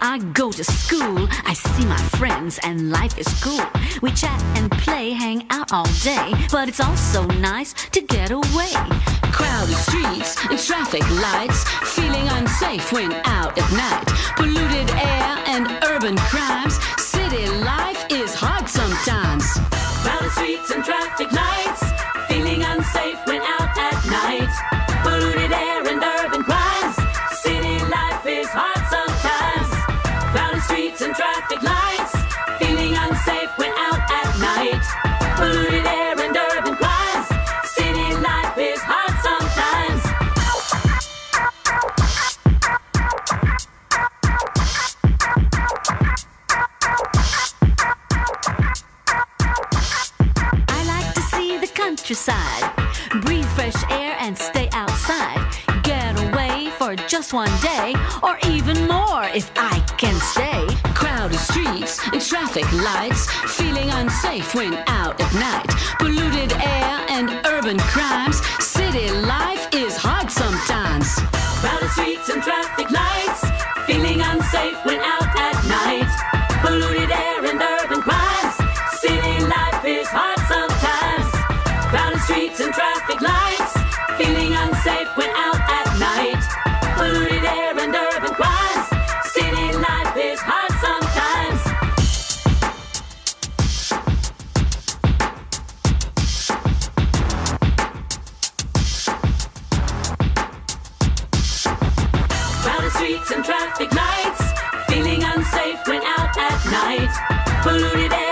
I go to school, I see my friends, and life is cool. We chat and play, hang out all day, but it's also nice to get away. Crowded streets and traffic lights, feeling unsafe when out at night. Polluted air and urban crimes, city life is hard sometimes. Crowded streets and traffic lights, feeling unsafe when out at night. Polluted air and urban crimes, city life is hard sometimes. Crowded streets and traffic lights, feeling unsafe when out at night. Polluted air and urban crimes, city life is hard sometimes. I like to see the countryside, breathe fresh air and stay outside. Get away for just one day, or even more if I can stay. Crowded streets and traffic lights, feeling unsafe when out at night. Polluted air and urban crimes, city life is hard sometimes. Crowded streets and traffic lights, feeling unsafe when out at night. Polluted air and urban crimes, city life is hard sometimes. Crowded streets and traffic lights, feeling unsafe when out at night. Polluted air and urban crimes, city life is hard sometimes. Crowded streets and traffic lights, feeling unsafe when out at night. Polluted air